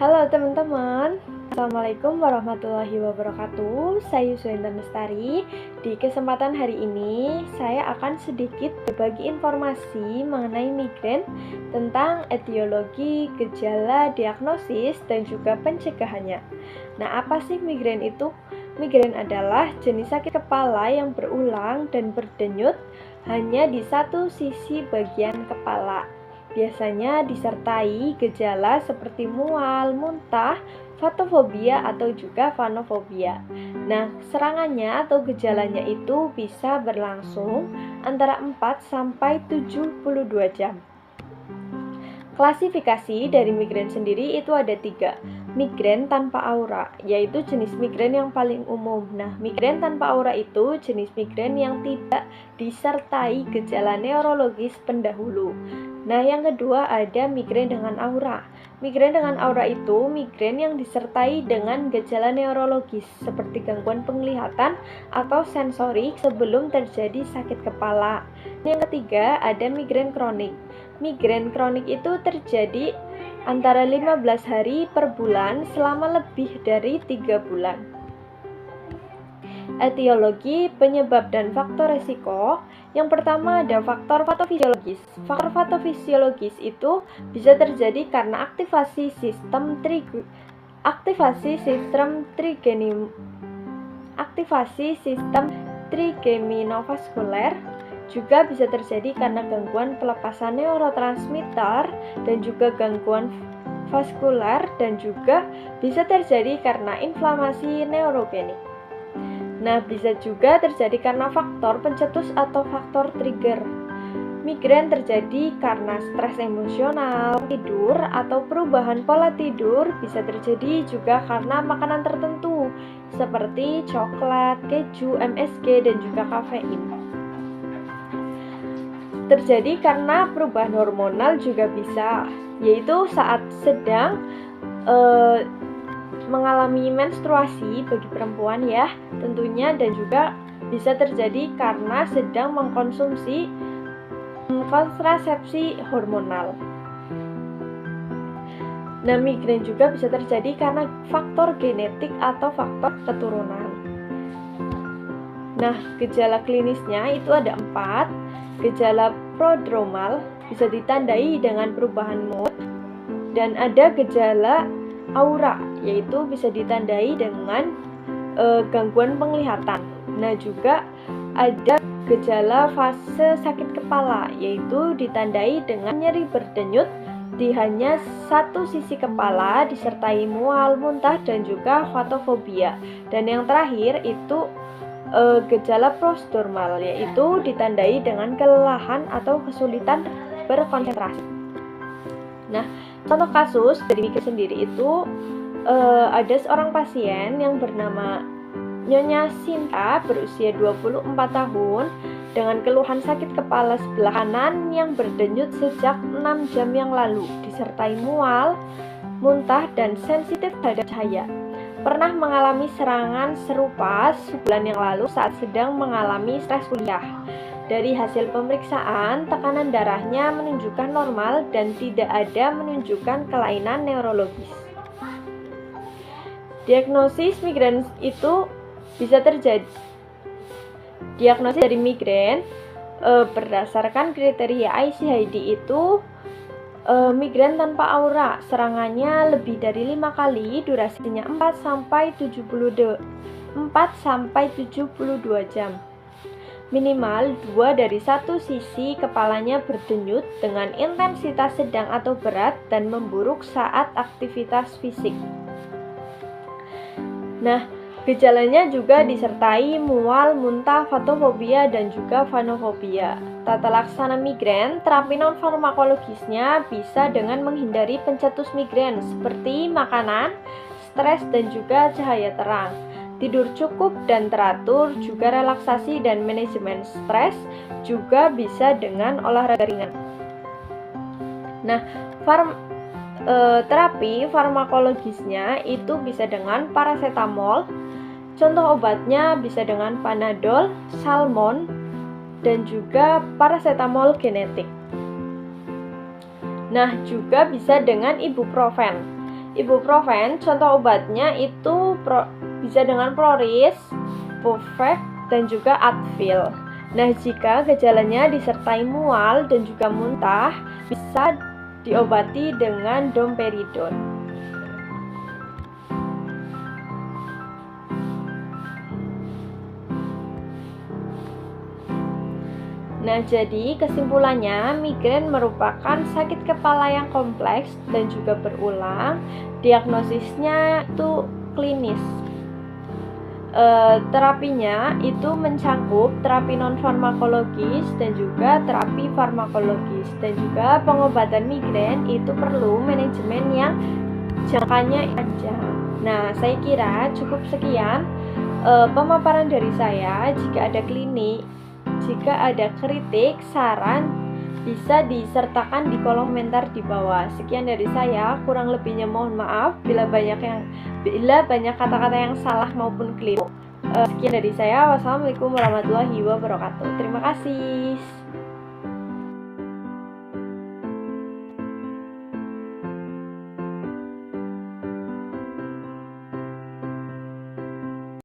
Halo teman-teman, Assalamualaikum warahmatullahi wabarakatuh. Saya Yuswainta Mestari. Di kesempatan hari ini, saya akan sedikit berbagi informasi mengenai migrain tentang etiologi, gejala, diagnosis, dan juga pencegahannya. Nah, apa sih migrain itu? Migrain adalah jenis sakit kepala yang berulang dan berdenyut hanya di satu sisi bagian kepala. Biasanya disertai gejala seperti mual, muntah, fotofobia atau juga vanofobia. Nah, serangannya atau gejalanya itu bisa berlangsung antara 4 sampai 72 jam. Klasifikasi dari migrain sendiri itu ada 3. Migrain tanpa aura, yaitu jenis migrain yang paling umum. Nah, migrain tanpa aura itu jenis migrain yang tidak disertai gejala neurologis pendahulu. Nah, yang kedua ada migrain dengan aura. Migrain dengan aura itu migrain yang disertai dengan gejala neurologis seperti gangguan penglihatan atau sensorik sebelum terjadi sakit kepala. Yang ketiga ada migrain kronik. Migrain kronik itu terjadi antara 15 hari per bulan selama lebih dari 3 bulan. Etiologi, penyebab, dan faktor resiko. Yang pertama ada faktor patofisiologis. Faktor patofisiologis itu bisa terjadi karena aktivasi sistem trigeminovaskuler. Juga bisa terjadi karena gangguan pelepasan neurotransmitter dan juga gangguan vaskular, dan juga bisa terjadi karena inflamasi neurogenik. Nah, bisa juga terjadi karena faktor pencetus atau faktor trigger. Migrain terjadi karena stres emosional, tidur, atau perubahan pola tidur. Bisa terjadi juga karena makanan tertentu seperti coklat, keju, MSG, dan juga kafein. Terjadi karena perubahan hormonal juga bisa, yaitu saat sedang mengalami menstruasi bagi perempuan ya tentunya, dan juga bisa terjadi karena sedang mengkonsumsi kontrasepsi hormonal. Nah, migrain juga bisa terjadi karena faktor genetik atau faktor keturunan. Nah, gejala klinisnya itu ada 4. Gejala prodromal bisa ditandai dengan perubahan mood, dan ada gejala aura, yaitu bisa ditandai dengan gangguan penglihatan. Nah, juga ada gejala fase sakit kepala, yaitu ditandai dengan nyeri berdenyut di hanya satu sisi kepala disertai mual, muntah, dan juga fotofobia. Dan yang terakhir itu gejala prodromal, yaitu ditandai dengan kelelahan atau kesulitan berkonsentrasi. Nah, contoh kasus dari migrain sendiri itu ada seorang pasien yang bernama Nyonya Sinta berusia 24 tahun dengan keluhan sakit kepala sebelah kanan yang berdenyut sejak 6 jam yang lalu, disertai mual, muntah, dan sensitif terhadap cahaya. Pernah mengalami serangan serupa sebulan yang lalu saat sedang mengalami stres kuliah. Dari hasil pemeriksaan, tekanan darahnya menunjukkan normal dan tidak ada menunjukkan kelainan neurologis. Diagnosis migrain itu bisa terjadi. Diagnosis dari migrain berdasarkan kriteria ICID itu migrain tanpa aura, serangannya lebih dari 5 kali, durasinya 4 sampai 72 jam. Minimal 2 dari satu sisi kepalanya berdenyut dengan intensitas sedang atau berat dan memburuk saat aktivitas fisik. Nah, gejalanya juga disertai mual, muntah, fotofobia, dan juga vanofobia. Tata laksana migrain, terapi non-farmakologisnya bisa dengan menghindari pencetus migrain seperti makanan, stres, dan juga cahaya terang. Tidur cukup dan teratur, juga relaksasi dan manajemen stres, juga bisa dengan olahraga ringan. Nah, terapi farmakologisnya itu bisa dengan paracetamol. Contoh obatnya bisa dengan Panadol, Salmon, dan juga paracetamol genetik. Nah, juga bisa dengan ibuprofen. Ibuprofen, contoh obatnya itu bisa dengan Proris, Provec, dan juga Advil. Nah, jika gejalanya disertai mual dan juga muntah, bisa diobati dengan domperidon. Nah, jadi kesimpulannya, migrain merupakan sakit kepala yang kompleks dan juga berulang. Diagnosisnya itu klinis. Terapinya itu mencakup terapi non-farmakologis dan juga terapi farmakologis. Dan juga pengobatan migrain itu perlu manajemen yang jangkanya panjang. Nah, saya kira cukup sekian pemaparan dari saya. Jika ada kritik, saran, bisa disertakan di kolom komentar di bawah. Sekian dari saya, kurang lebihnya mohon maaf bila banyak kata-kata yang salah maupun keliru. Sekian dari saya, wassalamualaikum warahmatullahi wabarakatuh. Terima kasih.